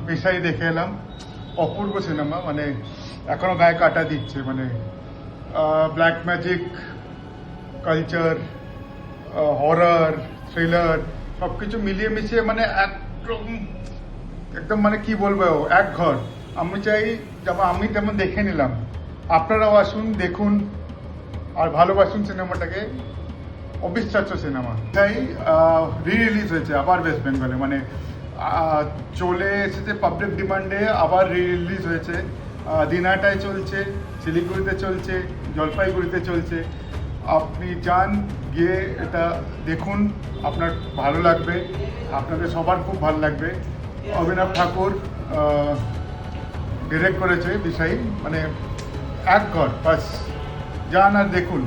পেশাই দেখে এলাম, অপূর্ব সিনেমা। মানে এখনো গায়ে কাটা দিচ্ছে। মানে black magic, culture, horror, thriller সব কিছু মিলিয়ে মিশিয়ে মানে একদম একদম মানে কি বলবো, এক ঘর। আমি চাই যেমন আমি তেমন দেখে নিলাম, আপনারাও আসুন, দেখুন আর ভালোবাসুন সিনেমাটাকে। অবিশ্বাস্য সিনেমা। তাই রিলিজ হয়েছে আবার ওয়েস্ট বেঙ্গলে, মানে চলে এসেছে পাবলিক ডিমান্ডে, আবার রিলিজ হয়েছে। দিনহাটায় চলছে, শিলিগুড়িতে চলছে, জলপাইগুড়িতে চলছে। আপনি যান, গিয়ে এটা দেখুন, আপনার ভালো লাগবে, আপনাদের সবার খুব ভালো লাগবে। অভিনব ঠাকুর ডিরেক্ট করেছে বিষয়, মানে এক ঘর বাস, যান আর দেখুন।